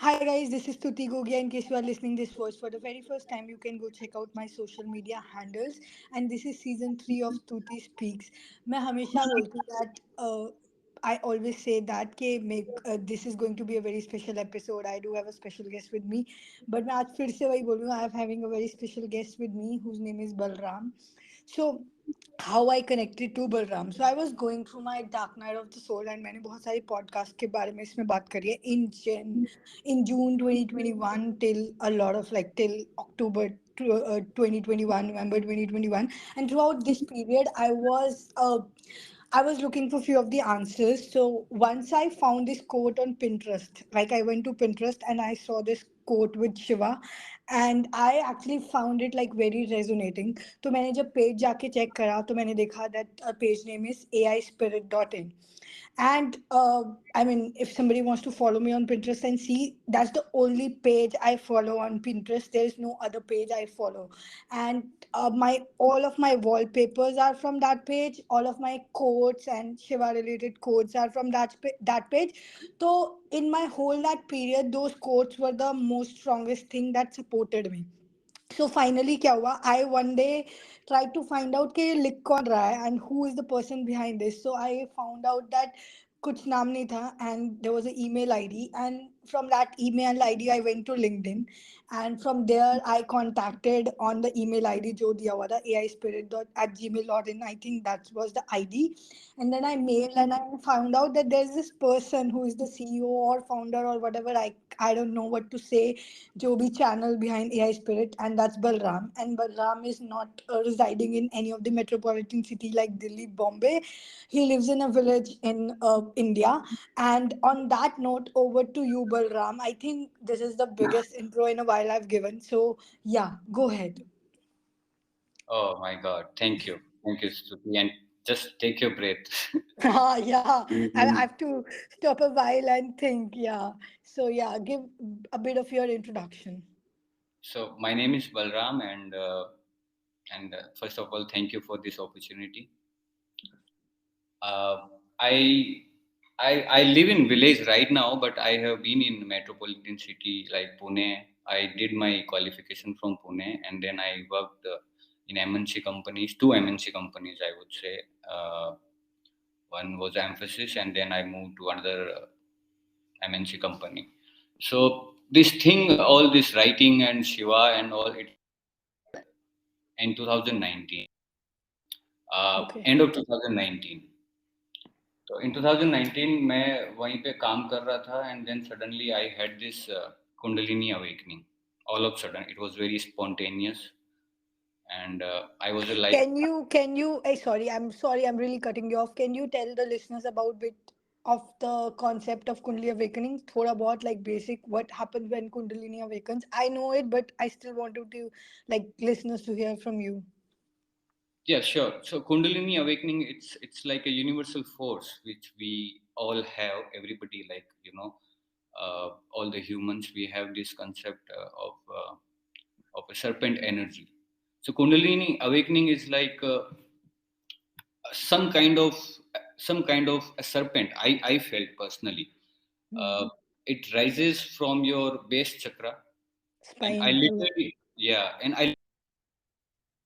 Hi guys, this is Tuti Gogia. In case you are listening this voice for the very first time, you can go check out my social media handles. And this is season 3 of Tuti Speaks. मैं हमेशा बोलती हूँ that I always say that कि make this is going to be a very special episode. I do have a special guest with me, but मैं आज फिर से वही बोलूँगा. I am having a very special guest with me whose name is Balram. So how I connected to Balram. So I was going through my dark night of the soul and मैंने बहुत सारी podcast के बारे में इसमें बात करी है in June 2021 till a lot of like till October 2021, November 2021, and throughout this period I was looking for few of the answers. So once I found this quote on Pinterest, like I went to Pinterest and I saw this quote with Shiva, and I actually found it like very resonating. तो मैंने जब page जाके check करा तो मैंने देखा that page name is aispirit.in. And I mean, if somebody wants to follow me on Pinterest and see, that's the only page I follow on Pinterest. There is no other page I follow. And my all of my wallpapers are from that page. All of my quotes and Shiva related quotes are from that page. So in my whole that period, those quotes were the most strongest thing that supported me. So finally क्या हुआ, I one day tried to find out कि ये लिख कौन रहा है and who is the person behind this. So I found out that कुछ नाम नहीं था and there was an email ID, and from that email ID I went to LinkedIn, and from there I contacted on the email ID जो दिया हुआ था aispirit@gmail.in. I think that was the ID, and then I mailed and I found out that there's this person who is the CEO or founder or whatever. I don't know what to say, जो भी channel behind AI Spirit, and that's Balram. And Balram is not residing in any of the metropolitan city like Delhi, Bombay. He lives in a village in India. And on that note, over to you, Balram. I think this is the biggest intro in a while I've given. So yeah, go ahead. Oh my God. Thank you, Stuti. And just take your breath. Yeah, I Mhm. have to stop a while and think. Yeah. So yeah, give a bit of your introduction. So my name is Balram, and first of all, thank you for this opportunity. Uh, I I live in village right now, but I have been in metropolitan city like Pune. I did my qualification from Pune, and then I worked in MNC companies, two MNC companies, I would say. One was Emphasis, and then I moved to another MNC company. So this thing, all this writing and Shiva and all, it in 2019, Okay. end of 2019. So in 2019 मैं वहीं पे काम कर रहा था, and then suddenly I had this Kundalini awakening. All of a sudden, it was very spontaneous, and I was like, I'm sorry, I'm really cutting you off. Can you tell the listeners about bit of the concept of Kundalini awakening? Thoda bahut like basic, what happens when Kundalini awakens? I know it, but I still wanted to like listeners to hear from you. yeah, sure. So Kundalini awakening, it's like a universal force which we all have. Everybody, like all the humans, we have this concept of a serpent energy. So Kundalini awakening is like some kind of some kind of a serpent. I felt personally. Hmm. Uh, it rises from your base chakra, and I Spine. literally and I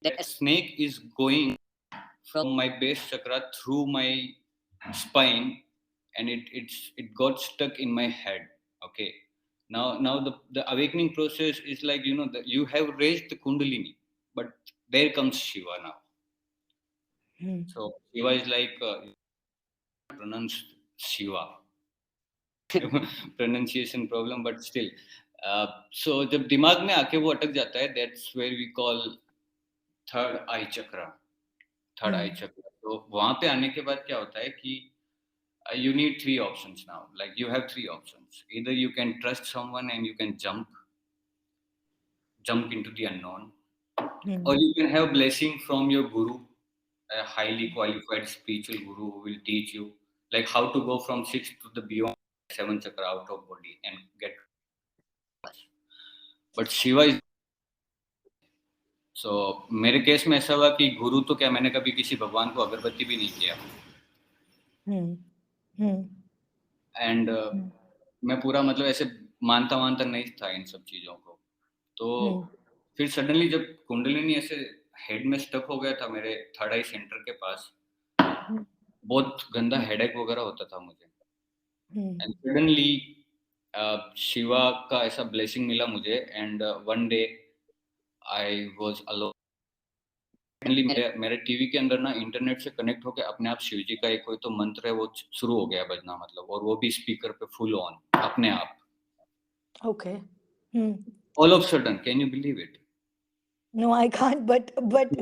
that snake is going from my base chakra through my spine, and it got stuck in my head. Okay, now the awakening process is like you have raised the kundalini, but there comes Shiva now. Hmm. So Shiva is like pronounced Shiva. Pronunciation problem, but still. So जब दिमाग में आके वो अटक जाता है, that's where we call third eye chakra. Third eye Hmm. chakra. तो वहां पे आने के बाद क्या होता है कि you need three options now. Like you have three options. Either you can trust someone and you can jump into the unknown, Hmm. or you can have blessing from your guru, a highly qualified spiritual guru who will teach you like how to go from sixth to the beyond seven chakra out of body and get. But Shiva is so मेरे case में ऐसा हुआ कि गुरु तो क्या, मैंने कभी किसी भगवान को अगरबत्ती भी नहीं किया, Hmm. Hmm. एंड मैं पूरा मतलब ऐसे मानता नहीं था इन सब चीज़ों को। तो हम्म फिर सडनली जब कुंडलिनी ऐसे हेड में स्टक हो गया था मेरे थर्ड आई सेंटर के पास, हम्म बहुत गंदा हेडेक वगैरह होता था मुझे। हम्म एंड सडनली शिवा का ऐसा ब्लेसिंग मिला मुझे and one day I was alone. Suddenly मेरे टीवी के अंदर ना इंटरनेट से कनेक्ट होके अपने आप शिव जी का एक कोई तो मंत्र है वो शुरू हो गया बजना, मतलब, और वो भी स्पीकर पे फुल ऑन अपने आप, okay hmm all of sudden, can you believe it? No, I can't. But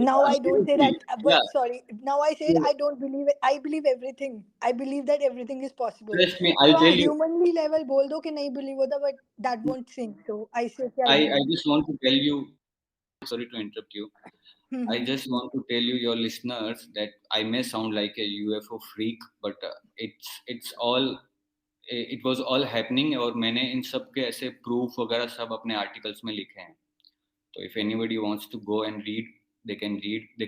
now I don't say Seriously, that. yeah. But sorry, now I say So I don't believe it. I believe everything. I believe that everything is possible. trust me, So I'll I tell you. humanly level बोल दो कि नहीं believe होता, but that won't sink. So I say कि I I believe. just want to tell you. Sorry to interrupt you. I Hmm. just want to tell you, your listeners, that I may sound like a UFO freak, but it's all it was all happening, और मैंने इन सब के ऐसे proof वगैरह सब अपने articles में लिखे हैं। तो if anybody wants to go and read, they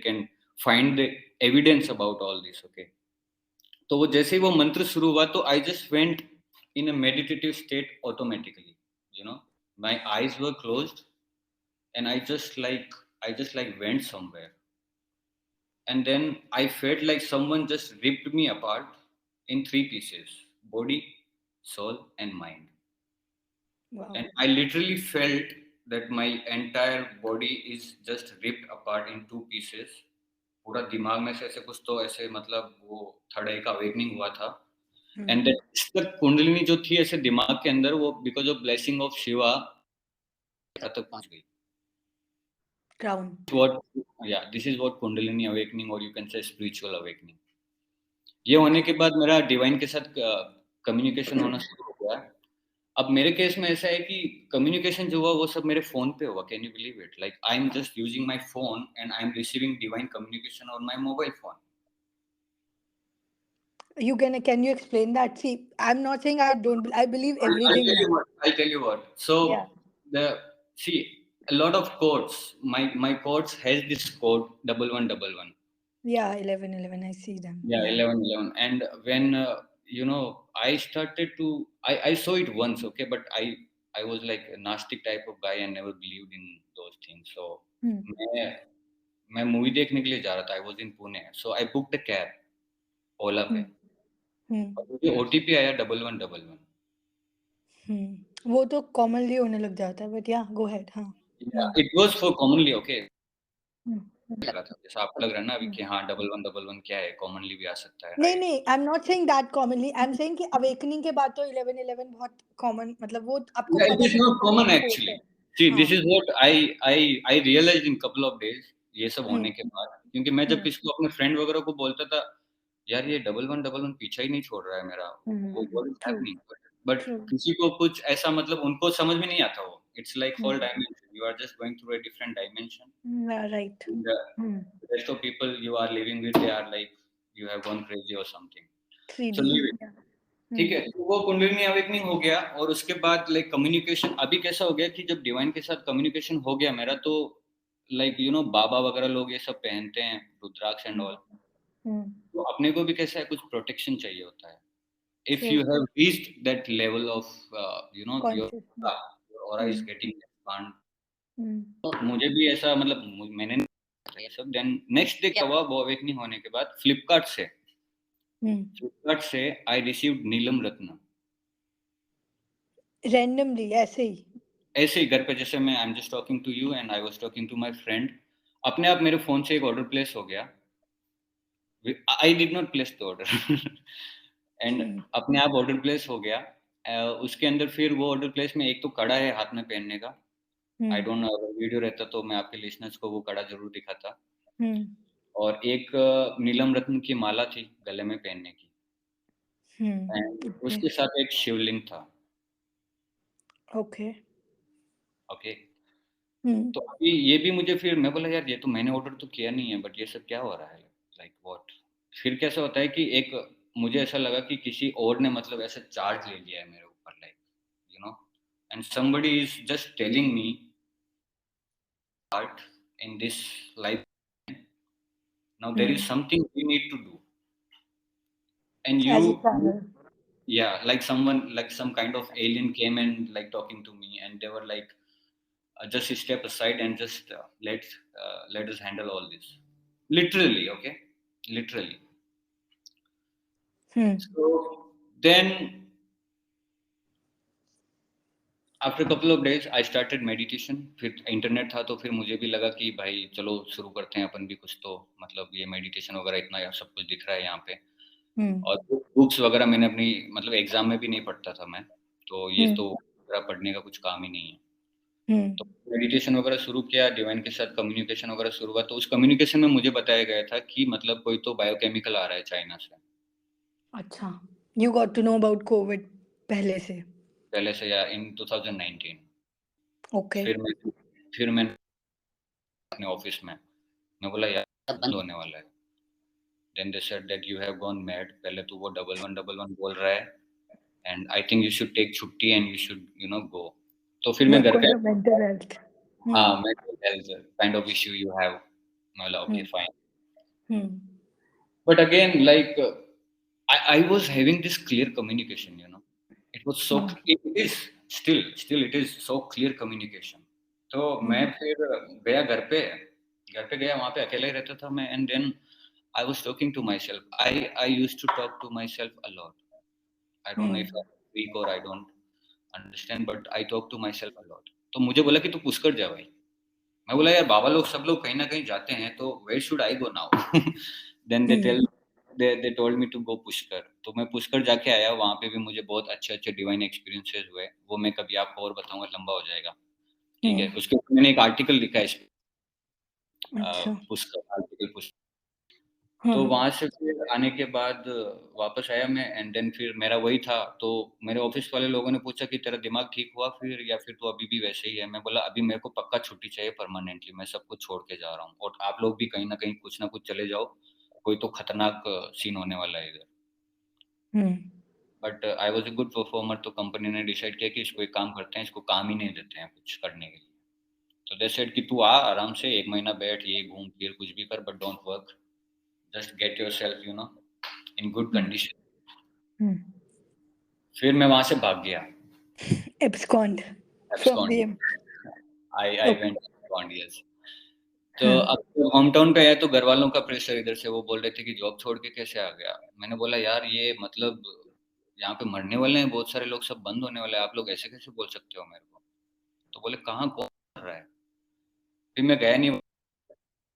can find the evidence about all this, okay? तो वो जैसे ही वो मंत्र शुरू हुआ तो I just went in a meditative state automatically, you know, my eyes were closed end I just like went somewhere, and then I felt like someone just ripped me apart in three pieces: body, soul, and mind. Wow. And I literally felt that my entire body is just ripped apart in two pieces. पूरा दिमाग में से ऐसे कुछ तो ऐसे, मतलब, वो थर्ड आई का अवेकनिंग हुआ था। Hmm. एंड दैट कुंडलिनी जो थी ऐसे दिमाग के अंदर, वो because of blessing of Shiva तक पहुंच गई। Crown. what yeah, this is what kundalini awakening, or you can say spiritual awakening। ये होने के बाद मेरा डिवाइन के साथ कम्युनिकेशन होना शुरू हो गया। अब मेरे केस में ऐसा है कि कम्युनिकेशन जो हुआ वो सब मेरे फोन पे हुआ। Can you believe it? Like I am just using my phone and I am receiving divine communication on my mobile phone. You can you explain that? See, I'm not saying I don't. I believe I'll everything tell you now. what. I'll tell you what. So Yeah. the see a lot of codes. My codes has this code 1111. Yeah. 1111. I see them. Yeah, Yeah. 1111. And when I started to, I saw it once, okay, but I was like a nasty type of guy and never believed in those things. So Hmm. मैं मैं movie देखने के लिए जा रहा था। I was in Pune, so I booked a cab Ola Hmm. पे, Hmm. और मुझे ओटीपी आया 1111। वो तो कॉमनली होने लग जाता है, बट या गो हेड। हाँ। Hmm it was for commonly, okay. Hmm लग रहा था जैसा आपको लग रहा है ना अभी हम्म कि हाँ 1111 क्या है, कॉमनली भी आ सकता है, नहीं राइट? नहीं, आई am not saying that commonly, I am saying कि अवेकनिंग के बाद तो 1111 बहुत कॉमन, मतलब वो आपको Yeah, it पता is चल not जाता है common कि फोर्स है। actually. See, हाँ। this is what I realized in couple of days, ये सब होने हम्म के बाद, क्योंकि मैं जब हम्म किसी को अपने फ्रेंड वगैरह को बोलता था, यार ये 1111 पीछा ही नहीं छोड़ रहा है मेरा, वो what is true happening, but true. किसी को कुछ ऐसा, मतलब, उनको समझ में नहीं आता वो। It's like whole dimension, you are just going through a different dimension, right. And the rest of people you are living with, they are like you have gone crazy or something, three so D. leave it। ठीक है, तो वो kundalini awakening हो गया, और उसके बाद like communication अभी कैसा हो गया कि जब डिवाइन के साथ कम्युनिकेशन हो गया मेरा, तो लाइक बाबा वगैरह लोग ये सब पहनते हैं रुद्राक्ष एंड ऑल, तो अपने को भी कैसा है, कुछ प्रोटेक्शन चाहिए होता है। If true. You have reached that level of consciousness. your aura is getting expand, हम्म तो मुझे भी ऐसा, मतलब, मैंने ये सब। देन नेक्स्ट डे क्या हुआ, वो अवेकनिंग होने के बाद फ्लिपकार्ट से I received Neelam Ratna. Randomly ऐसे ही। ऐसे ही घर पे, जैसे मैं I am just talking to you and I was talking to my friend, अपने आप मेरे फोन से एक ऑर्डर प्लेस हो गया। I did not place the order and अपने आप ऑर्डर प्लेस हो गया। उसके अंदर फिर वो ऑर्डर प्लेस में एक तो कड़ा है हाथ में पहनने का। आई डोंट नो, अगर वीडियो रहता तो मैं आपके लिसनर्स को वो कड़ा जरूर दिखाता। हम्म और एक नीलम रत्न की माला थी गले में पहनने की, एंड ओके उसके साथ एक शिवलिंग था। ओके। ओके, हम्म तो अभी ये भी मुझे, फिर मैं बोला यार ये तो मैंने ऑर्डर तो किया नहीं है, बट ये सब क्या हो रहा है, लाइक व्हाट। फिर कैसा होता है कि एक, मुझे ऐसा लगा कि किसी और ने, मतलब, ऐसा चार्ज ले लिया है मेरे ऊपर, like, you know and somebody is just telling me art in this life, now there is something we need to do, and as a you channel. Yeah, like someone, like some kind of alien came and like talking to me, and they were like, just step aside and just let us handle all this. Literally, okay, literally. Hmm. So then, after couple of days I started meditation. फिर internet था तो फिर मुझे भी लगा कि भाई चलो शुरू करते हैं अपन भी कुछ, तो मतलब ये मेडिटेशन वगैरह इतना सब कुछ दिख रहा है यहाँ पे. Hmm. और बुक्स वगैरह मैंने अपनी मतलब एग्जाम में भी नहीं पढ़ता था मैं, तो ये Hmm. तो मेरा पढ़ने का कुछ काम ही नहीं है. Hmm. तो मेडिटेशन वगैरह शुरू किया, डिवाइन के साथ कम्युनिकेशन वगैरह शुरू हुआ. तो उस कम्युनिकेशन में मुझे बताया गया था कि मतलब कोई तो बायोकेमिकल आ रहा है चाइना से. अच्छा, you got to know about COVID पहले से. पहले से या इन 2019. Okay. फिर मैं फिर मैं अपने ऑफिस में मैं बोला यार बंद होने वाला है. Then they said that you have gone mad. पहले तो वो डबल वन बोल रहा है, and I think you should take छुट्टी and you should go. तो फिर मैं घर पे, Because of mental health. हाँ, Hmm. mental health kind of issue you have. मैं बोला Hmm. okay fine. Hmm. But again, like I was having this clear communication. It was so Hmm. it is still it is so clear communication. तो मैं Hmm. फिर घर पे गया, वहाँ पे अकेला ही रहता था मैं. And then I was talking to myself. I used to talk to myself a lot. I don't know Hmm. if I'm weak or I don't understand, but I talk to myself a lot. तो मुझे बोला कि तू पुष्कर जा भाई. मैं बोला यार बाबा लोग सब लोग कहीं ना कहीं जाते हैं, तो where should I go now? Then Hmm. they told me to go Pushkar. तो मैं पुष्कर जाके आया. वहाँ पे भी मुझे बहुत अच्छे अच्छे डिवाइन एक्सपीरियंसेस हुए. वो मैं कभी आपको और बताऊंगा, लंबा हो जाएगा. ठीक है, Hmm. उसके ऊपर मैंने एक आर्टिकल लिखा है इस अच्छा. पुष्कर आर्टिकल. तो हाँ. वहाँ से फिर आने के बाद वापस आया मैं. एंड देन फिर मेरा वही था. तो मेरे ऑफिस वाले लोगों ने पूछा कि तेरा दिमाग ठीक हुआ फिर, या फिर तू अभी भी वैसे ही है. मैं बोला अभी मेरे को पक्का छुट्टी चाहिए परमानेंटली. मैं सब कुछ छोड़ के जा रहा हूँ, और आप लोग भी कहीं ना कहीं कुछ ना कुछ चले जाओ. कोई तो खतरनाक सीन होने वाला है इधर. Hmm. But I was a good performer. तो कंपनी ने डिसाइड किया कि इसको एक काम करते हैं, इसको काम ही नहीं देते हैं कुछ करने के लिए. तो दे सेड कि तू आ आराम से 1 महीना बैठ, ये घूम फिर कुछ भी कर, but don't work. Just get your self in good Hmm. Condition. Hmm. फिर मैं वहां से भाग गया. Abscond from abscond. them. I Okay. Went abscond, yes. तो हाँ. अब होम टाउन पे आया तो घर वालों का प्रेशर इधर से. वो बोल रहे थे कि जॉब छोड़ के कैसे आ गया. मैंने बोला यार ये मतलब यहाँ पे मरने वाले हैं बहुत सारे लोग, सब बंद होने वाले हैं, आप लोग ऐसे कैसे बोल सकते हो मेरे को. तो बोले कहाँ कौन कर रहा है. फिर मैं गया नहीं.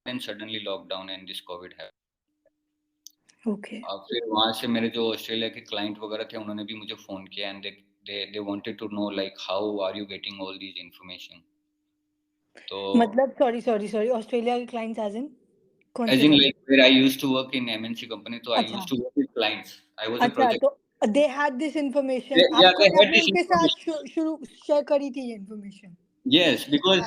Then suddenly lockdown and this covid है. Okay. अब फिर वहाँ से मेरे जो ऑस्ट्रेलिया के क्लाइंट वगैरह थे, उन्होंने भी मुझे फोन किया. And they wanted to know like how are you getting all these information. तो मतलब sorry ऑस्ट्रेलिया के clients as in कौन as से in वाले. like where I used to work in MNC company, so I अच्छा. used to work with clients. I was a अच्छा, project. तो they had this information. Yeah, आपको they had आपने this उनके साथ information. शुरू शेयर करी थी ये information. Yes, because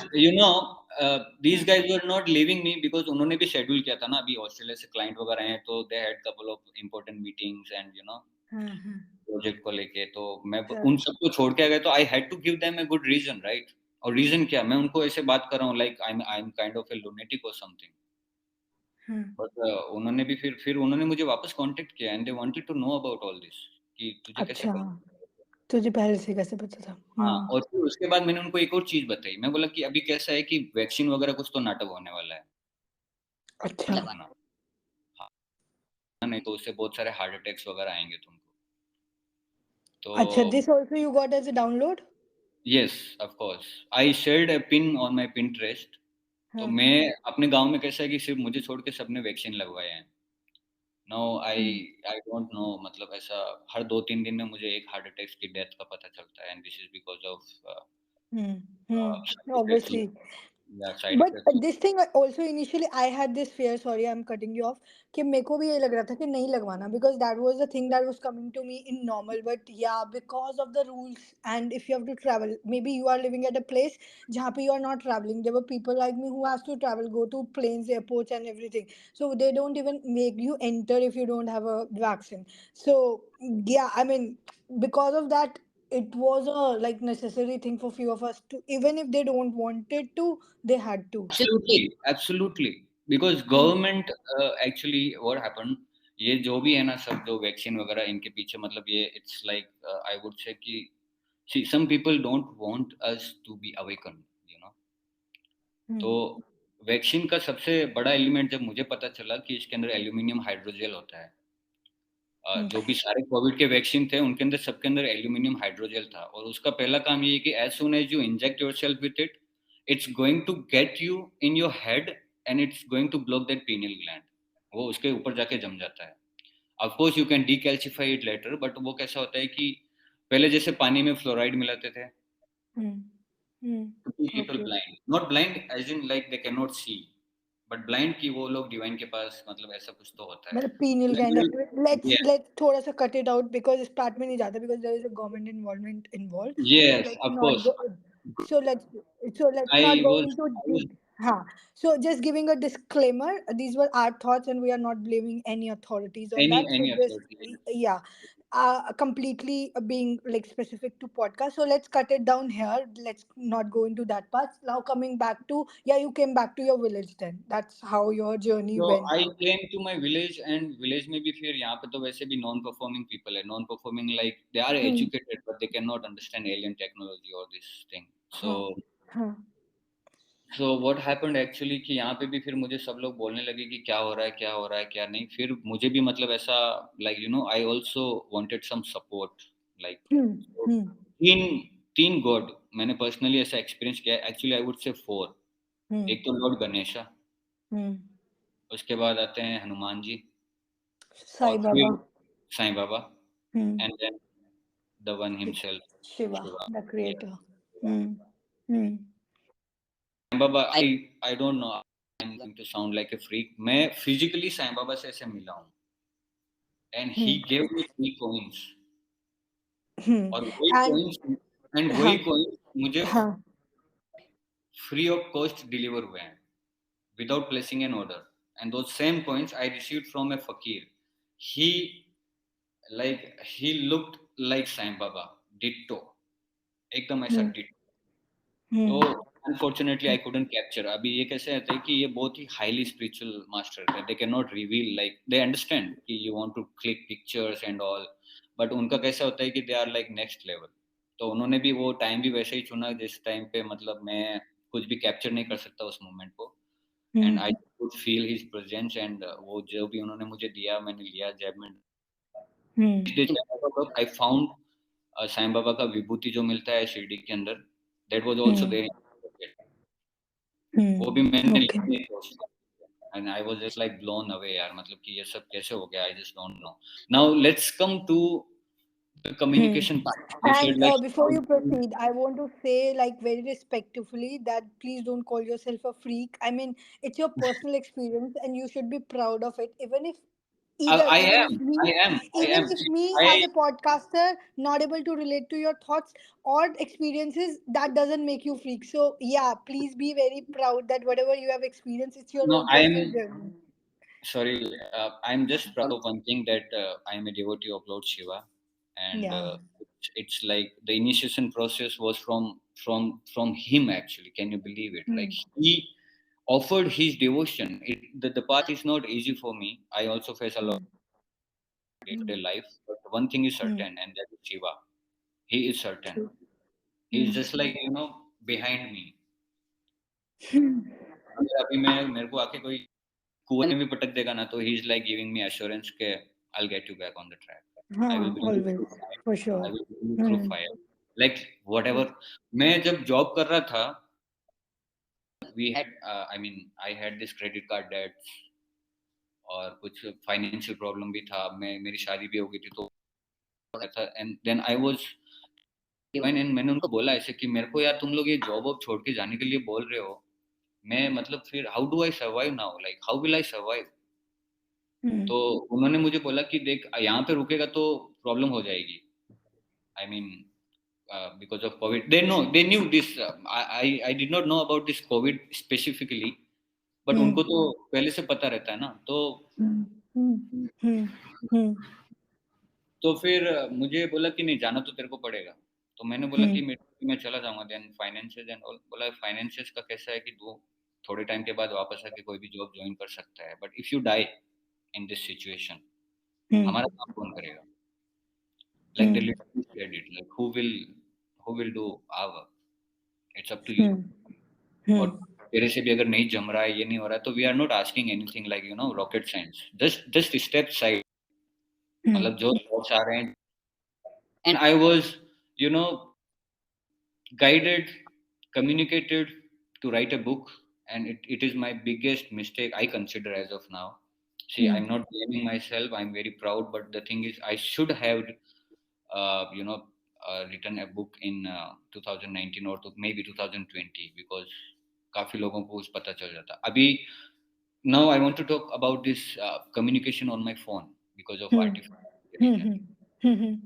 these guys were not leaving me because उन्होंने भी शेड्यूल किया था ना. अभी ऑस्ट्रेलिया से क्लाइंट वगैरह हैं, तो they had couple of important meetings and हाँ हाँ. प्रोजेक्ट को लेके. तो मैं हाँ. उन सबको छोड़ के आ गया. तो I had to give them a good reason, right. और रीजन क्या, मैं उनको ऐसे बात कर रहा हूँ like I am kind of a lunatic और समथिंग. हाँ. बट उन्होंने भी फिर उन्होंने मुझे वापस कांटेक्ट किया. And they wanted to know about all this, कि तुझे कैसे अच्छा, पता. तुझे पहले से कैसे पता था. हाँ, और फिर उसके बाद मैंने उनको एक और चीज बताई. मैं बोला कि अभी कैसा है कि वैक्सीन वगैरह कुछ तो नाटक होने वाला है. अच्छा. मतलब ना, हाँ, नहीं तो उससे बहुत सारे हार्ट अटैक्स वगैरह आएंगे तुमको. तो अच्छा, this also you got as a download. Yes of course. I shared A pin on my Pinterest. तो हाँ. मैं अपने गांव में कैसा है कि सिर्फ मुझे छोड़ के सबने वैक्सीन लगवाए हैं. No I I don't know, मतलब ऐसा हर 2-3 दिन में मुझे एक हार्ट अटैक की डेथ का पता चलता है. And this is because of side effects. Obviously. या side But effects. this thing also initially I had this fear. Sorry, I'm cutting you off. कि मेरे को भी ये लग रहा था कि नहीं लगवाना, because that was the thing that was coming to me in normal. But yeah, because of the rules, and if you have to travel, maybe you are living at a place जहाँ पे you are not traveling. There were people like me who has to travel, go to planes, airports, and everything. So they don't even make you enter if you don't have a vaccine. So yeah, I mean, because of that, it was a like necessary thing for few of us to, even if they don't wanted to, they had to. Absolutely, absolutely. Because Hmm. government actually what happened? ये जो भी है ना सब जो vaccine वगैरह इनके पीछे मतलब ये इट्स लाइक आई वुड से कि see some people don't want us to be awakened, you know. तो हम्म वैक्सीन का सबसे बड़ा एलिमेंट जब मुझे पता चला कि इसके अंदर एल्यूमिनियम हाइड्रोजेल होता है। हम्म जो भी सारे कोविड के वैक्सीन थे उनके अंदर सबके अंदर एल्यूमिनियम हाइड्रोजेल था और उसका पहला काम ये है कि as soon as you inject yourself with it, it's going to get you in your head and it's going to block that pineal gland. वो उसके ऊपर जाके जम जाता है। Of course you can decalcify it later, but वो कैसा होता है कि पहले जैसे पानी में फ्लोराइड मिलाते थे, people okay blind, not blind as in like they can not see, but blind कि वो लोग डिवाइन के पास मतलब ऐसा कुछ तो होता है। मतलब pineal gland General- activate. Let's yeah. let's थोड़ा सा cut it out because इस part में नहीं जाता because there is a government involvement involved. So Yes, let's of not course. go. So let's so let's not I go was, into I was deep. Huh. So just giving a disclaimer. These were our thoughts, and we are not blaming any authorities on that. So any just authority. yeah, completely being like specific to podcast. So let's cut it down here. Let's not go into that part. Now coming back to yeah, you came back to your village then. That's how your journey So went. I came to my village and village में भी फिर यहाँ पे तो वैसे भी non performing people है, non performing like they are Hmm. educated but they cannot understand alien technology or this thing. हाँ हाँ So what happened actually कि यहाँ पे भी फिर मुझे सब लोग बोलने लगे कि क्या हो रहा है क्या हो रहा है क्या नहीं। फिर मुझे भी मतलब ऐसा like you know I also wanted some support like Hmm. so, Hmm. तीन तीन गॉड मैंने पर्सनली ऐसा एक्सपीरियंस किया है। एक्चुअली आई वुड से फोर। Hmm. एक तो लॉर्ड गणेशा, Hmm. उसके बाद आते हैं हनुमान जी और Sai Baba. फिर Sai Baba Hmm. And then the one himself Shiva, Shiva. the Yeah. creator. Hmm. Hmm. Sai Baba I don't know I am going to sound like a freak. मैं फिजिकली साईं बाबा से ऐसे मिला हूँ and he Hmm. Gave me 3 coins Hmm. और And वही हाँ coins मुझे हाँ फ्री ऑफ कॉस्ट डिलीवर हुए हैं without placing an order, and those same coins I received from a fakir. He he looked like Sai Baba, ditto, एकदम ऐसा Hmm. ditto। तो Hmm. Unfortunately I couldn't capture. अभी ये कैसे रहता है कि ये बहुत ही हाईली स्पिरिचुअल मास्टर है, they can not reveal like they understand कि you want to click pictures and all, but उनका कैसा होता है कि they are like next level. तो उन्होंने भी वो टाइम भी वैसे ही चुना जिस टाइम पे मतलब मैं कुछ भी कैप्चर नहीं कर सकता उस मोमेंट को। And Hmm. I could feel his presence and वो जो भी उन्होंने मुझे दिया मैंने लिया जैब में। Hmm. I found Sai Baba का विभूति जो मिलता है शिरडी के अंदर, that was also Hmm. There. Hmm. वो भी मैंने Okay. लिया नहीं सोचा and I was just like blown away यार, मतलब कि ये सब कैसे हो गया, I just don't know. Now let's come to the Hmm. Communication part. You And said like before you proceed, I want to say, like, very respectfully, that please don't call yourself a freak. I mean, it's your personal experience, and you should be proud of it. Even if I even am if me, I even am if see, me I as a podcaster not able to relate to your thoughts or experiences, that doesn't make you freak. So yeah, please be very proud that whatever you have experienced, it's your no own personal I'm journey. sorry, I'm just proud of one thing that I am a devotee of Lord Shiva, and Yeah. it's like the initiation process was from him actually. Can you believe it? Like Hmm. he offered his devotion. The path is not easy for me. I also face a lot Hmm. of day-to-day life, but one thing is Hmm. certain, and that is Shiva. He is certain. True. He is Hmm. just like behind me. Hmm. अगर अभी मैं मेरे को आके कोई कुएं में भी पटक देगा ना तो he is like giving me assurance के I will get you back on the track. I will Huh, bring you always, through fire. for I sure. Will bring you through Hmm. Fire like whatever. मैं जब जॉब कर रहा था we had I mean I had this credit card debt और कुछ financial problem भी था। मैं मेरी शादी भी हो गई थी तो था and then I was even and मैंने उनको बोला ऐसे कि मेरे को यार तुम लोग ये जॉब वॉब छोड़ के जाने के लिए बोल रहे हो, मैं मतलब फिर how do I survive now, like how will I survive. Hmm. तो उन्होंने मुझे बोला कि देख यहाँ पे रुकेगा तो प्रॉब्लम हो जाएगी। I mean because of Covid they knew this. I did not know about this Covid specifically, but Hmm. उनको तो पहले से पता रहता है ना। Hmm. Hmm. Hmm. Hmm. तो फिर मुझे बोला कि नहीं जाना तो तेरे को पड़ेगा। तो मैंने बोला Hmm. कि मैं चला जाऊंगा। देन फाइनेंसेस एंड ऑल बोला फाइनेंसेस का कैसा है कि तू थोड़े टाइम के बाद वापस आके कोई भी जॉब ज्वाइन कर सकता है, but if you die in this situation हमारा हम्म काम कौन करेगा? Like they hmm literally said it, like who will do our work? It's up to you. हम्म और हम्म तेरे से भी अगर नहीं जम रहा है, ये नहीं हो रहा है, तो we are not asking anything like rocket science, just step side, मतलब जो थॉट्स आ रहे हैं. And I was you know guided, communicated to write a book, and it is my biggest mistake I consider as of now. See, I'm not blaming myself. I'm very proud, but the thing is, I should have, uh, you know, written a book in 2019 or maybe 2020, because काफी लोगों को उस पता चल जाता. अभी now I want to talk about this communication on my phone because of hmm artificial intelligence. Hmm hmm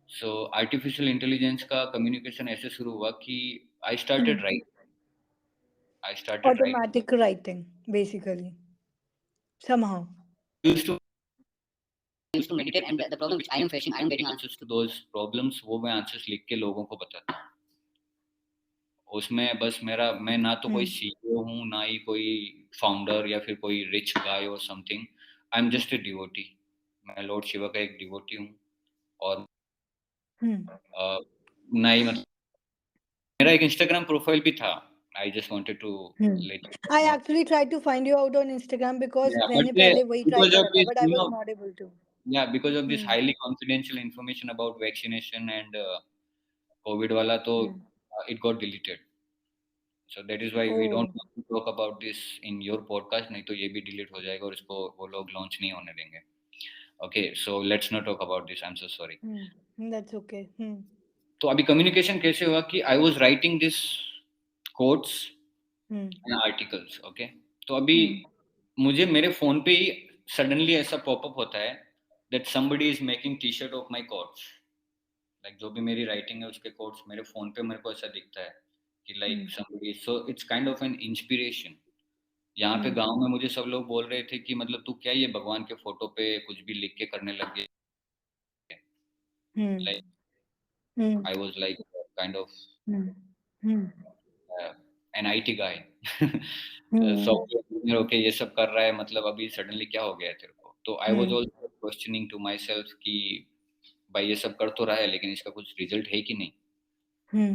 So artificial intelligence का communication ऐसे शुरू हुआ कि I started writing. I started writing. Automatic writing, basically, somehow. I used to meditate, and the problem which I am facing, I am getting answers to those problems. वो मैं answers लिख के लोगों को बताता हूँ. उसमें बस मैं ना तो कोई हम्म सीईओ हूँ, ना ही कोई फाउंडर या फिर कोई रिच गाय और something. I am just a devotee. मैं लॉर्ड शिवा का एक डिवोटी हूँ. और हम्म ना ही मतलब मेरा एक इंस्टाग्राम प्रोफाइल भी था. I just wanted to let I you know. actually tried to find you out on Instagram because Yeah, but मैंने पहले वही try because of करा था, this, but I was not able to. yeah, because of this hmm highly confidential information about vaccination and COVID wala, तो हम्म it got deleted. So that is why we don't Oh. want to talk about this in your podcast. नहीं तो ये भी delete हो जाएगा और इसको वो लोग launch नहीं होने देंगे. Okay, so let's not talk about this. I'm so sorry. That's okay. तो अभी communication कैसे हुआ कि I was writing this quotes hmm and articles. Okay, तो अभी हम्म मुझे मेरे फोन पे ही suddenly ऐसा pop-up होता है that somebody is making t-shirt of my quotes. Like जो भी मेरी writing है उसके quotes मेरे फोन पे मेरे को ऐसा दिखता है कि like somebody, so it's kind of an inspiration. यहाँ पे गांव में मुझे सब लोग बोल रहे थे कि मतलब तू क्या ये भगवान के फोटो पे कुछ भी लिख के करने लग गया. हम्म Like hmm I was like kind of hmm hmm an IT guy. Hmm software engineer होके ये सब कर रहा है, मतलब अभी सडनली क्या हो गया है तेरे को. तो I was also questioning to myself कि भाई ये सब कर तो रहा है लेकिन इसका कुछ रिजल्ट है कि नहीं.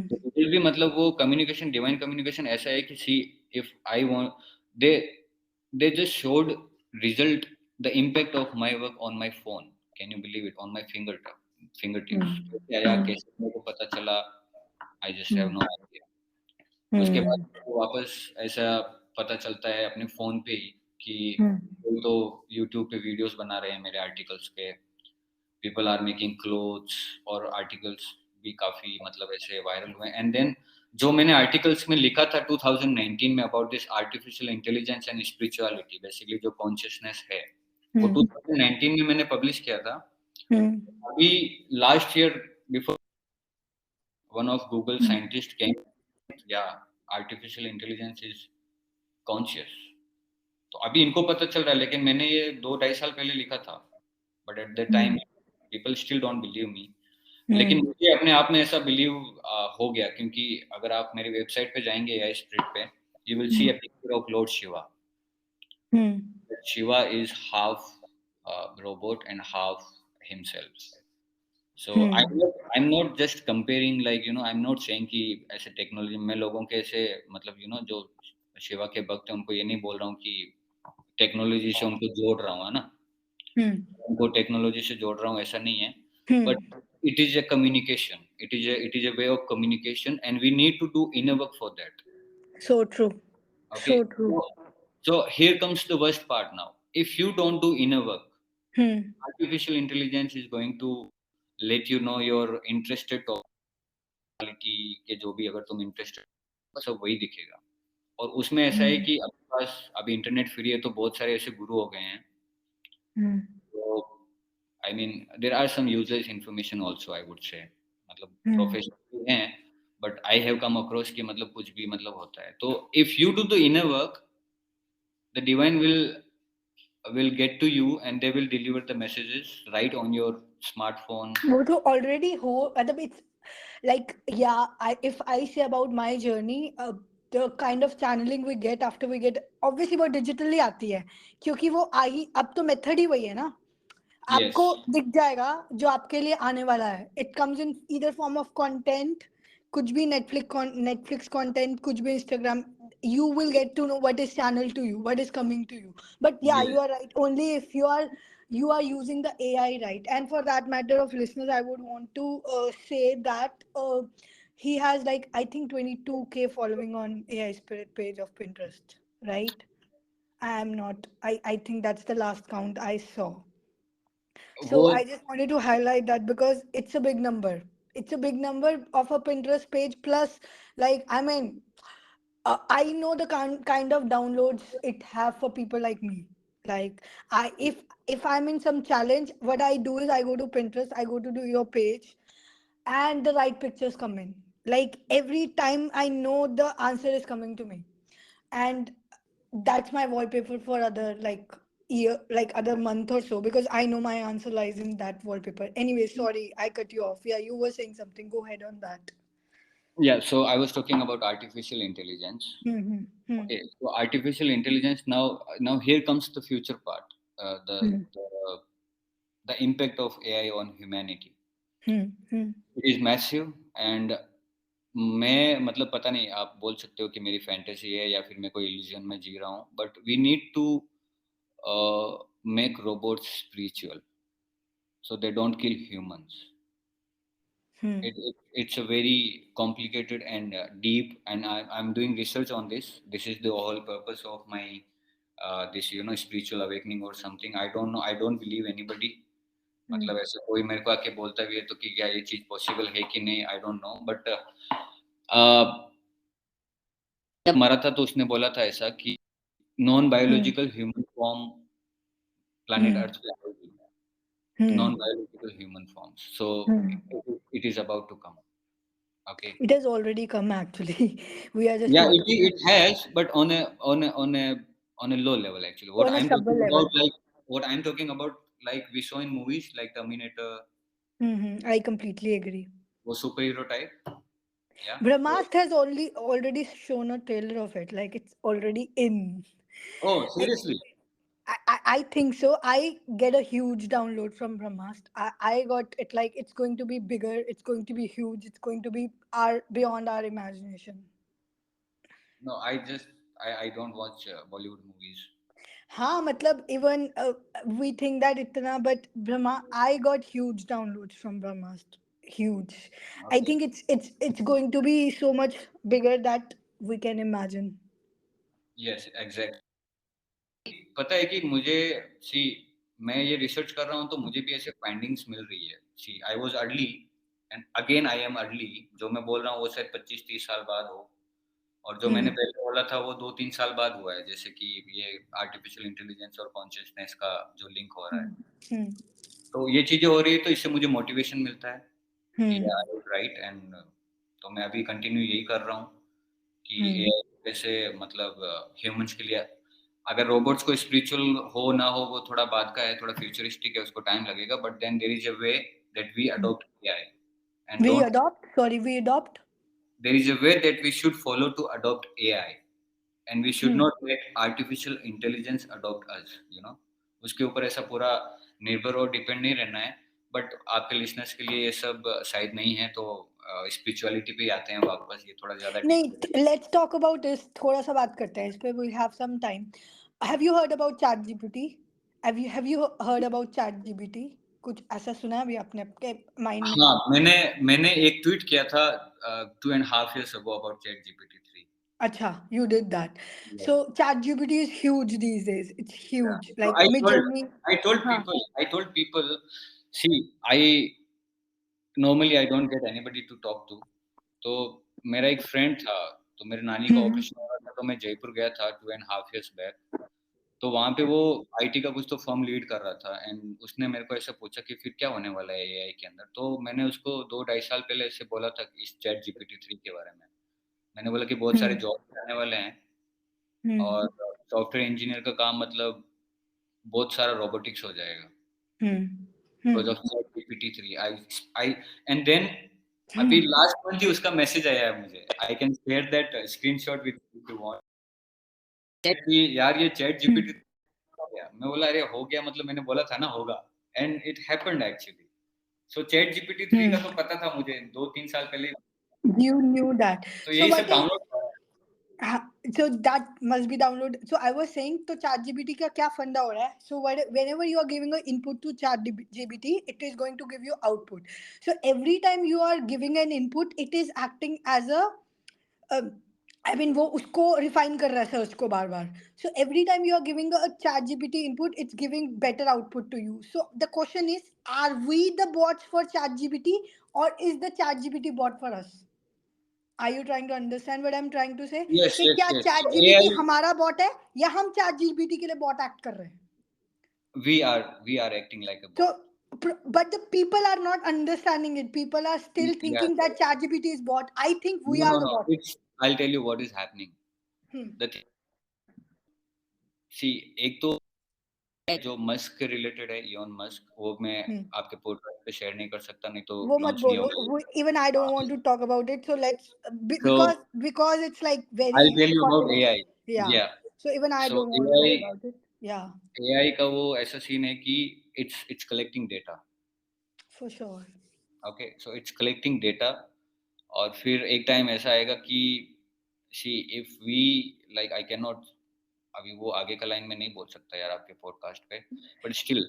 तो रिजल्ट भी मतलब वो कम्युनिकेशन, डिवाइन कम्युनिकेशन ऐसा है कि see if I want, they they just showed result, the impact of my work on my phone. Can you believe it? On my fingertips. कैसे आया, कैसे मेरे को पता चला, I just have no idea. उसके बाद वापस ऐसा पता चलता है अपने फोन पे ही कि कोई तो यूट्यूब पे वीडियोस बना रहे हैं मेरे आर्टिकल्स के. पीपल आर मेकिंग क्लोथ्स, और आर्टिकल्स भी काफी मतलब ऐसे वायरल हुए. एंड देन जो मैंने आर्टिकल्स में लिखा था 2019 में about this artificial intelligence and spirituality, basically जो कॉन्शियसनेस है, वो 2019 में मैंने पब्लिश किया था. अभी last year before one of Google scientist came, या आर्टिफिशियल इंटेलिजेंस इज कॉन्शियस. तो अभी इनको पता चल रहा है, लेकिन मैंने ये 2-2.5 साल पहले लिखा था. But at the time people still don't believe me. लेकिन मुझे अपने आप में ऐसा बिलीव हो गया, क्योंकि अगर आप मेरी वेबसाइट पे जाएंगे या स्प्रिट पे, you will see a picture of Lord Shiva. Shiva is half robot and half himself. So I'm not just comparing, like I'm not saying कि ऐसे टेक्नोलॉजी में लोगों के ऐसे मतलब जो शिवा के भक्त हैं उनको ये नहीं बोल रहा हूँ कि टेक्नोलॉजी से उनको जोड़ रहा हूँ, है ना. उनको टेक्नोलॉजी से जोड़ रहा हूँ ऐसा नहीं है. But it is a communication, it is a way of communication, and we need to do inner work for that. So true. Okay, So true. so here comes the worst part now. If you don't do inner work, artificial intelligence is going to let you know your interested topic के जो भी अगर तुम interested सब वही दिखेगा. और उसमें ऐसा है कि आपके पास अभी इंटरनेट फ्री है तो बहुत सारे ऐसे गुरु हो गए हैं. तो I mean there are some useless information also, I would say, मतलब प्रोफेशनल हैं, but I have come across कि मतलब कुछ भी मतलब होता है. तो if you do the inner work, the divine will get to you and they will deliver the messages right on your smartphone. वो तो already हो, मतलब it's like, yeah, if I say about my journey, the kind of channeling we get after we get, obviously वो digitally आती है, क्योंकि वो आई अब तो मेथड ही वही है ना. आपको yes, दिख जाएगा जो आपके लिए आने वाला है. It comes in either form of content, कुछ भी नेटफ्लिक्स कंटेंट, कुछ भी Instagram. You will get to know what is channel to you, what is coming to you. But yeah, yes. you are right, only if you are using the AI right. And for that matter of listeners, I would want to say that he has like I think 22K following on AI Spirit page of Pinterest, right? I think that's the last count I saw. वो So I just wanted to highlight that because it's a big number. It's a big number of a Pinterest page. Plus, like, I mean, I know the kind of downloads it have for people like me. Like, if I'm in some challenge, what I do is I go to Pinterest, I go to do your page, and the right pictures come in. Like every time I know the answer is coming to me, and that's my wallpaper for other like year, like other month or so, because I know my answer lies in that wallpaper. Anyway, sorry, I cut you off. Yeah, you were saying something. Go ahead on that. Yeah, so I was talking about artificial intelligence. Hmm. Hmm. Okay, so artificial intelligence now here comes the future part. Hmm. The impact of AI on humanity. Hmm. Hmm. It is massive and मैं मतलब पता नहीं आप बोल सकते हो कि मेरी फैंटेसी है या फिर मैं कोई इल्यूजन में जी रहा हूँ but we need to make robots spiritual so they don't kill humans. Hmm. It's a very complicated and deep, and I'm doing research on this. This is the whole purpose of my this spiritual awakening or something. I don't know. I don't believe anybody. Hmm. मतलब ऐसे कोई मेरे को आके बोलता भी है तो कि क्या ये चीज पॉसिबल है कि नहीं आई डोंट नो बट जब मरा था तो उसने बोला था ऐसा कि non Hmm. Biological human form planet Hmm. Earth पे आएगी Hmm. non biological human forms so Hmm. it is about to come. Okay. It has already come actually. We are just Yeah, waiting for it has, but on a low level actually. on a subtle level. What I'm talking about, like we saw in movies like Terminator, I completely agree. वो superhero type. Yeah. So, Brahmast has already shown a trailer of it. Like it's already in. oh, Like seriously? I think so. I get a huge download from Brahmast. I got it like it's going to be bigger, it's going to be huge, it's going to be our beyond our imagination. No, I don't watch Bollywood movies. हाँ मतलब even we think that itna, but Brahma, I got huge downloads from Brahmast. Huge. I Okay. think it's going to be so much bigger that we can imagine. Yes, exactly. पता है कि मुझे सी मैं ये research कर रहा हूँ तो मुझे भी ऐसे फाइंडिंग्स मिल रही है see I was early and again I am early जो मैं बोल रहा हूँ वो शायद 25-30 साल बाद हो और जो मैंने Hmm. पहले बोला था वो 2-3 साल बाद हुआ है जैसे कि ये आर्टिफिशियल इंटेलिजेंस और कॉन्शियसनेस का जो लिंक हो रहा है Hmm. Hmm. तो ये चीजें हो रही है तो इससे मुझे मोटिवेशन मिलता है कि Hmm. I was right and तो मैं अभी कंटिन्यू यही कर रहा हूँ कि Hmm. एआई कैसे मतलब ह्यूमंस के लिए अगर रोबोट्स को स्पिरिचुअल हो ना हो वो थोड़ा बात का है थोड़ा फ्यूचरिस्टिक है उसको टाइम लगेगा but then there is a way that we Hmm. Adopt AI and We don't adopt. Sorry, we adopt. there is a way that we should follow to adopt AI and we should Hmm. not let artificial intelligence adopt us you know उसके ऊपर ऐसा पूरा निर्भर और depend नहीं रहना है but आपके लिसनर्स के लिए ये सब शायद नहीं है तो स्पिरिचुअलिटी पे आते हैं वापस ये थोड़ा ज्यादा डीप नहीं, let's talk about this. थोड़ा सा बात करते हैं इस पे. We have some time. Have you heard about Chat GPT? Have you heard about Chat GPT? कुछ ऐसा सुना है अभी आपने आपके माइंड में? हाँ मैंने एक ट्वीट किया था 2.5 years ago about chat GPT-3 अच्छा, you did that. yes. So Chat GPT is huge these days. It's Yeah. huge. So Like Midjourney. हाँ. I told people, see, normally I don't get anybody to talk to. तो मेरा एक friend था, तो मेरे नानी का Hmm. ऑपरेशन हो रहा था, तो मैं जयपुर गया था 2.5 years बैक. तो वहाँ पे वो आईटी का कुछ तो फर्म लीड कर रहा था एंड उसने मेरे को ऐसे पूछा कि फिर क्या होने वाला है एआई के अंदर. तो मैंने उसको 2-2.5 साल पहले ऐसे बोला था इस चैट जीपीटी 3 के बारे में. मैंने बोला कि बहुत सारे Hmm. जॉब आने वाले हैं Hmm. और सॉफ्टवेयर इंजीनियर का काम मतलब बहुत सारा रोबोटिक्स हो जाएगा Hmm. Because Hmm. Of ChatGPT 3 I and then अभी Hmm. लास्ट मंथ ही उसका मैसेज आया है मुझे I can share that screenshot with if you want कि यार ये चैट Hmm. जीपीटी हो गया मैं बोला अरे हो गया मतलब मैंने बोला था ना होगा and it happened actually. So chat GPT-3 का तो पता था मुझे 2-3 साल पहले, You knew that. तो So यही what सब is download so that must be download. So I was saying तो chat gpt का क्या फंडा हो रहा है. So whenever you are giving an input to chat gpt, it is going to give you output. So every time you are giving an input, it is acting as a I mean वो उसको refine कर रहा है search को बार बार. So every time you are giving a ChatGPT input, it's giving better output to you. So the question is, are we the bots for ChatGPT और is the ChatGPT bot for us? Are you trying to understand what I am trying to say? Yes कि yes क्या yes chat so GPT AI हमारा bot है या हम chat GPT के लिए bot act कर रहे हैं? we are acting like a So bot. but the people are not understanding it. People are still Yeah, thinking that chat gpt is bot. I think we no are no the no, bot. it's, I'll tell you what is happening. Hmm. The thing, see, एक तो जो Musk के related है, Elon Musk, वो मैं Hmm. आपके podcast पे share नहीं कर सकता, नहीं तो वो मत लॉन्च नहीं बोलो. होगा. Even I don't हाँ. want to talk about it. So let's So because it's like I'll very tell you about confidential. AI. Yeah. Yeah. So even I So don't want to talk AI about it. Yeah, AI का वो ऐसा scene है कि it's collecting data. for sure. Okay, so it's collecting data. और फिर एक time ऐसा आएगा कि see if we like I can not, अभी वो आगे का लाइन में नहीं बोल सकता यार आपके पॉडकास्ट पे, but still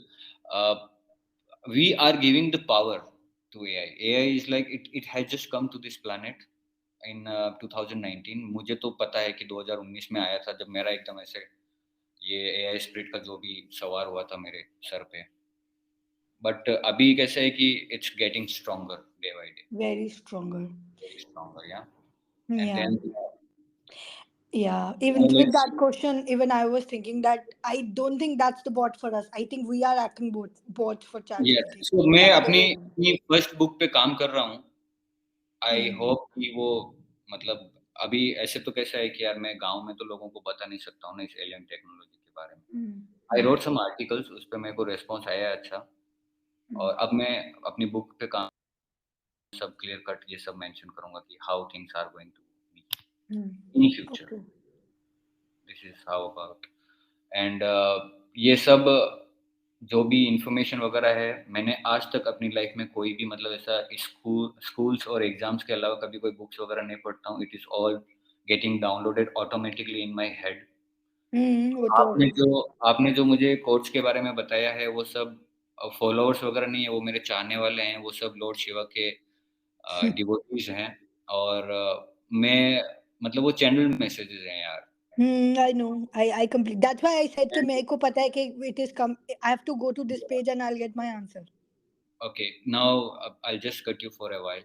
we are giving the power to AI. AI is like it has just come to this planet in 2019. मुझे तो पता है कि 2019 में आया था, जब मेरा एकदम ऐसे ये एआई स्पिरिट का जो भी सवार हुआ था मेरे सर पे. बट अभी कैसा है कि it's getting stronger day by day. Very stronger. Very stronger, yeah. And Yeah. then Yeah. Even now with let's that question, even I was thinking that I don't think that's the bot for us. I think we are acting bots for yes. ChatGPT. So मैं That's the अपनी way. अपनी first book पे काम कर रहा हूँ. आई Hmm. Hope कि वो, मतलब अभी ऐसे तो कैसा है कि यार मैं गांव में तो लोगों को बता नहीं सकता हूँ ना इस एलियन टेक्नोलॉजी के बारे में. Hmm. आई Hmm. रोट सम आर्टिकल्स, उस पर मेरे को रेस्पॉन्स आया है अच्छा. Hmm. और अब मैं अपनी बुक पे काम सब क्लियर कट ये सब मेंशन करूंगा कि how things are going to be Hmm. In future. Okay. This is how about. And ये सब जो भी इंफॉर्मेशन वगैरह है, मैंने आज तक अपनी लाइफ में कोई भी मतलब ऐसा स्कूल्स और एग्जाम्स के अलावा कभी कोई बुक्स वगैरह नहीं पढ़ता हूँ. It is all getting downloaded automatically in my head. वो तो आपने जो मुझे कोर्स के बारे में बताया है, वो सब फॉलोअर्स वगैरह नहीं है, वो मेरे चाहने वाले हैं. वो सब लॉर्ड शिवा के डिवोटीज हैं. और मैं मतलब वो चैनल मैसेजेस हैं यार. I know. I complete. That's why I said कि मेरे को पता है कि it is come. I have to go to this page and I'll get my answer. Okay, now I'll just cut you for a while,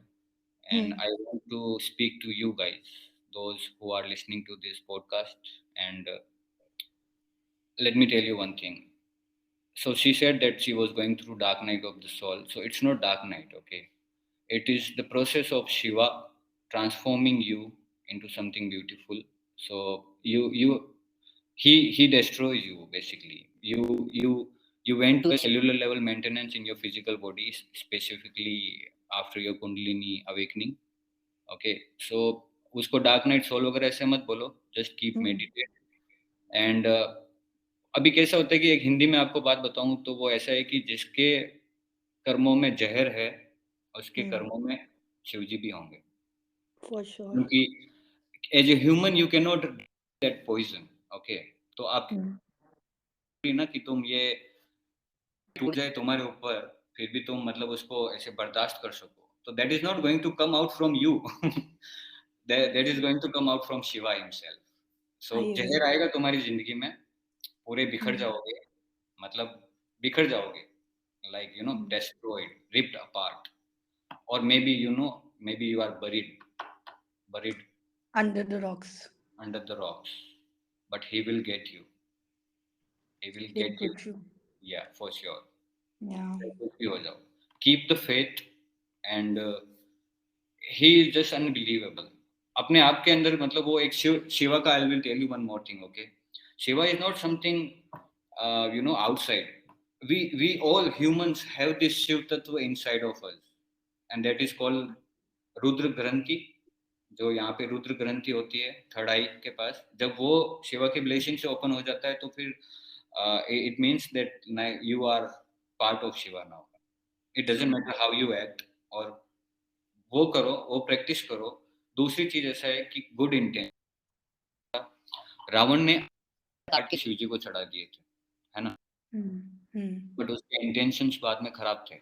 and Hmm. I want to speak to you guys, those who are listening to this podcast. And let me tell you one thing. So she said that she was going through dark night of the soul. So it's not dark night, okay? It is the process of Shiva transforming you into something beautiful. So he destroys you basically. You went to a cellular level maintenance in your physical body, specifically after your Kundalini awakening. Okay, so उसको dark night soul वगैरह ऐसे मत बोलो, just keep Hmm. Meditate. And अभी कैसा होता है कि एक हिंदी में आपको बात बताऊं तो वो ऐसा है कि जिसके कर्मों में जहर है, उसके Hmm. कर्मों में शिवजी भी होंगे. For sure. क्योंकि as a human you can not that poison. Okay, तो आप Hmm. ना कि तुम ये टूट जाए तुम्हारे ऊपर, फिर भी तुम मतलब उसको ऐसे बर्दाश्त कर सको, तो that is not going to come out from you. That is going to come out from Shiva himself. I so agree. जहर आएगा तुम्हारी जिंदगी में, पूरे बिखर Hmm. जाओगे, मतलब बिखर जाओगे, like Hmm. destroyed, ripped apart. Or maybe you are buried Under the rocks. under the rocks, but he will get you. He will He'll get you. put you. Yeah, for sure. Yeah. कुछ भी हो जाओ, keep the faith. And he is just unbelievable. अपने आप के अंदर मतलब वो एक शिवा का, I will tell you one more thing, okay? Shiva is not something outside. We all humans have this Shiv tattva inside of us, and that is called Rudra ग्रंथि. जो यहाँ पे रुद्र ग्रंथि होती है थर्ड आई के पास, जब वो शिवा के ब्लेसिंग से ओपन हो जाता है, तो फिर it means that you are part of Shiva now. It doesn't matter how you act, और वो करो, वो प्रैक्टिस करो. दूसरी चीज ऐसा है कि गुड इंटेंशन, रावण ने काट के शिवजी को चढ़ा दिए थे, है ना, बट उसके इंटेंशंस बाद में खराब थे.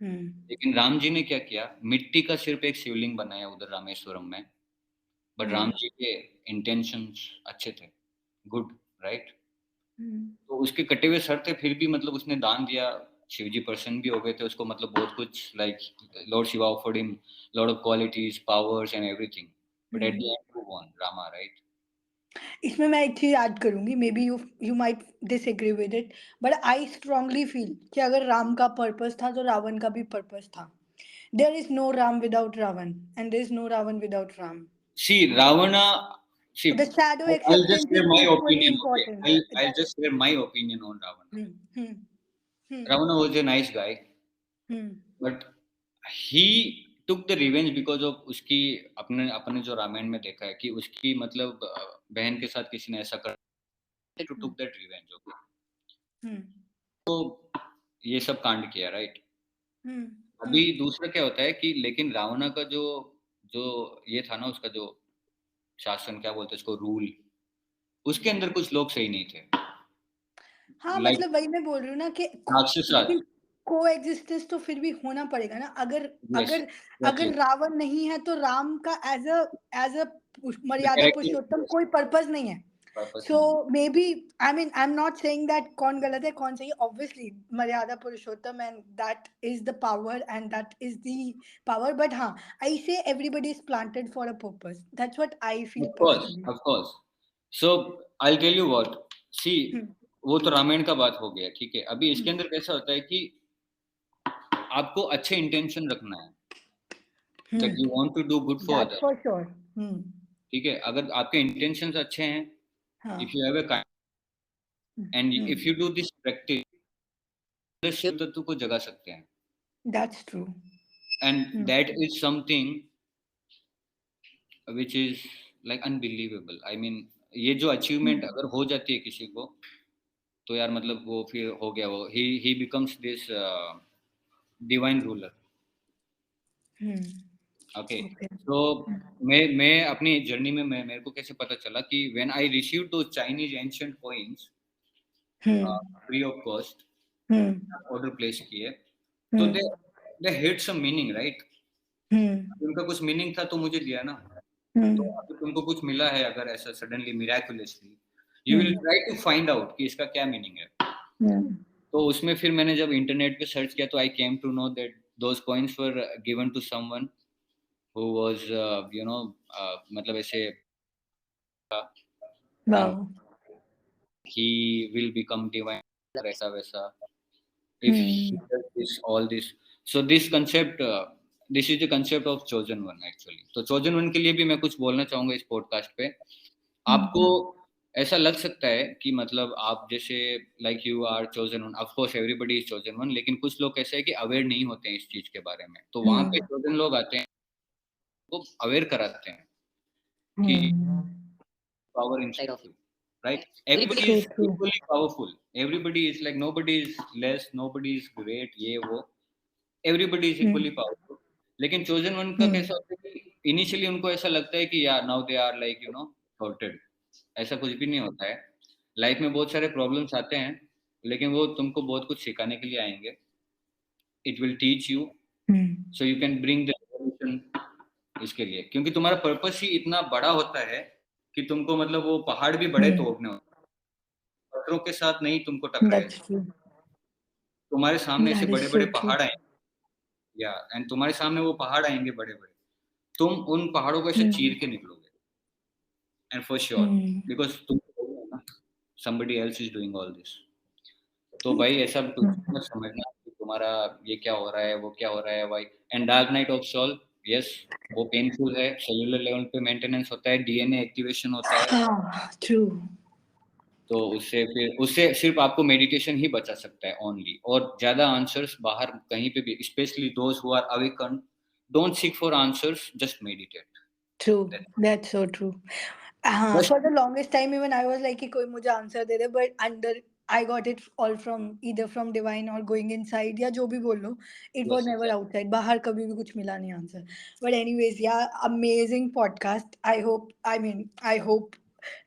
लेकिन राम जी ने क्या किया, मिट्टी का सिर्फ एक शिवलिंग बनाया उधर रामेश्वरम में, बट राम जी के इंटेंशंस अच्छे थे, गुड, राइट. तो उसके कटे हुए सर थे, फिर भी मतलब उसने दान दिया, शिवजी प्रसन्न भी हो गए थे उसको, मतलब बहुत कुछ, like Lord Shiva offered him lot of qualities, powers and everything, but at the end who won? Rama, right. इसमें मैं एक चीज ऐड करूंगी, may be you might disagree with it, but I strongly feel कि अगर राम का पर्पस था तो रावण का भी पर्पस था. There is no Ram without Ravan and there is no Ravan without Ram. See, Ravana, see, The shadow I'll just acceptance share is my equally opinion, okay? important. I'll That, just share my opinion on Ravana. hmm, hmm, hmm, Ravana was a nice guy, hmm, but he took the revenge because of उसकी, अपने अपने जो रामायण में देखा है कि उसकी मतलब बहन के साथ किसी ने ऐसा कर, to took that revenge, okay? hmm, तो ये सब कांड किया, राइट. hmm, अभी दूसरा क्या होता है कि लेकिन रावणा का जो जो ये था ना, उसका जो शासन, क्या बोलते हैं उसको, रूल, उसके अंदर कुछ लोग सही नहीं थे, हाँ, लाइक मतलब वही मैं बोल रही हूँ ना कि राक्षस. लेकिन कोएग्जिस्टेंस तो फिर भी होना पड़ेगा ना. अगर यस, अगर एग्जैक्टली. अगर रावण नहीं है तो राम का एज अ द मर्यादा कैरेक्टर, पुरुषोत्तम यस, कोई पर्पस नहीं है. पर्पस सो नहीं है. Maybe, I am not saying that कौन गलत है कौन सही है. ऑब्वियसली मर्यादा पुरुषोत्तम, and that is the power and that is the power. But हाँ, I say everybody is planted for a purpose. That's what I feel personally. Of course. So I tell you what, see, वो तो रामायण का बात हो गया, ठीक है. अभी इसके अंदर कैसा होता है कि आपको अच्छे इंटेंशन रखना है, that you want to do good for that's other, for sure. ठीक है. अगर आपके इंटेंशंस अच्छे हैं, हाँ. If you have a kind, and if you do this practice, Shiv तत्व को जगा सकते हैं, that's true. And that is something which is like unbelievable. I mean, ये जो अचीवमेंट अगर हो जाती है किसी को, तो यार मतलब वो फिर हो गया, वो he becomes this divine ruler. Okay. Okay. So मैं अपनी जर्नी में मेरे को कैसे पता चला कि when I received those Chinese ancient coins free of cost, order place किए, तो they had some meaning, right? उनका कुछ मीनिंग था तो मुझे दिया ना. तो अगर तुमको कुछ मिला है अगर ऐसा suddenly miraculously, you will try to find out कि इसका क्या मीनिंग है. तो उसमें फिर मैंने जब इंटरनेट पे सर्च किया तो I came to know that those coins were given to someone who was you know, मतलब ऐसे Wow. He will become divine, ऐसा वैसा, if he does this all this. So this concept, this is the concept of chosen one actually. तो chosen one के लिए भी मैं कुछ बोलना चाहूंगा इस पॉडकास्ट पे. आपको ऐसा लग सकता है कि मतलब आप जैसे like you are chosen one, of course everybody is chosen one, लेकिन कुछ लोग ऐसे हैं कि अवेयर नहीं होते हैं इस चीज के बारे में, तो वहां पे चोजन लोग आते हैं, वो अवेयर कराते हैं कि power inside of you, right? Everybody is equally powerful. Everybody is like, nobody is less, nobody is great, ये वो, everybody is equally powerful. लेकिन chosen one का कैसा होता है कि इनिशियली उनको ऐसा लगता है कि यार now they are like you know sorted. ऐसा कुछ भी नहीं होता है. लाइफ में बहुत सारे प्रॉब्लम्स आते हैं, लेकिन वो तुमको बहुत कुछ सिखाने के लिए आएंगे. It will teach you so you can bring the revolution इसके लिए, क्योंकि तुम्हारा पर्पस ही इतना बड़ा होता है कि तुमको मतलब वो पहाड़ भी बड़े तोड़ने होते हैं, पत्थरों के साथ नहीं तुमको टकराए. That's true. तुम्हारे सामने ऐसे That is बड़े so बड़े true. पहाड़ आएंगे, या एंड तुम्हारे सामने वो पहाड़ आएंगे बड़े बड़े, तुम उन पहाड़ों को ऐसे चीर के निकलोगे, एंड फॉर श्योर, बिकॉज तुम somebody else is doing all this. तो भाई ऐसा कुछ मत समझना कि तुम्हारा ये क्या हो रहा है, वो क्या हो रहा है भाई. And dark night of soul, yes, वो पेनफुल है, सेलुलर लेवल पे मेंटेनेंस होता है, डीएनए एक्टिवेशन होता है. True. तो उससे सिर्फ आपको मेडिटेशन ही बचा सकता है ओनली, और ज्यादा आंसर्स बाहर कहीं पे भी, specially those who are awaken, don't seek for answers, just meditate. True. That's so true. हाँ, बस for the longest time even I was like कि कोई मुझे answer they they, but I got it all from either from Divine or going inside या जो भी बोल लो. It was Yes, never exactly. outside. बाहर कभी भी कुछ मिला नहीं answer. But anyways, yeah, amazing podcast. I hope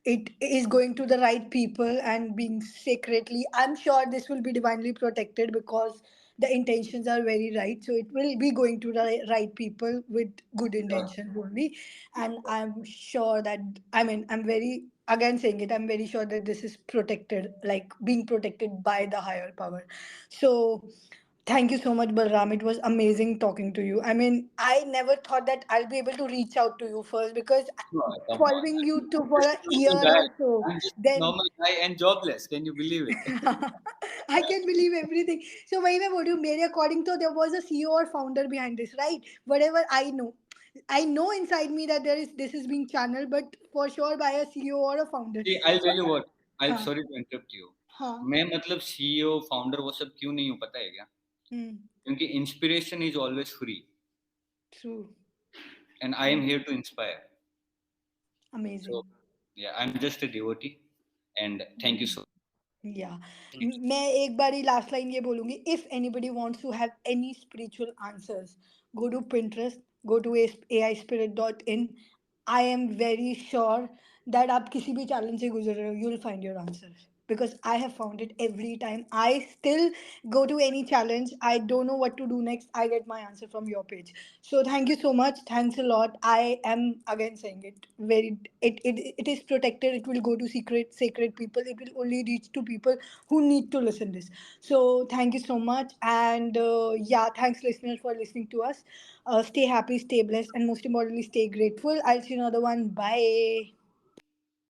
it is going to the right people and being secretly. I'm sure this will be divinely protected because the intentions are very right. So it will be going to the right people with good Sure. intentions only. And I'm sure that, I'm very, again saying it, I'm very sure that this is protected, like being protected by the higher power. So thank you so much, Balram. It was amazing talking to you. I never thought that I'll be able to reach out to you first because Sure, come on. following you to for Just a a normal year guy. or so, I'm just a then normal guy and jobless. Can you believe it? I can believe everything. So वही मैं बोल रही हूँ, मेरे according to there was a CEO or founder behind this, right? Whatever I know inside me that this is being channeled, but for sure by a CEO or a founder. See, I'll So tell you what. I'll हाँ sorry to interrupt you. हाँ मैं मतलब CEO, founder वो सब क्यों नहीं हूँ पता है क्या? क्योंकि inspiration is always free true, and I am here to inspire. So amazing. yeah, I'm just a devotee and thank you so या much. मैं एक बारी लास्ट लाइन ये बोलूंगी, if anybody wants to have any spiritual answers, go to Pinterest, go to aispirit.in. I am very sure that आप किसी भी challenge से गुजर रहे हो, you will find your answers because I have found it every time. I still go to any challenge, I don't know what to do next, I get my answer from your page. So thank you so much, thanks a lot. I am again saying it very, it is protected, it will go to secret sacred people, it will only reach to people who need to listen this. So thank you so much, and yeah, thanks listeners for listening to us. Stay happy, stay blessed, and most importantly stay grateful. I'll see you another one. Bye.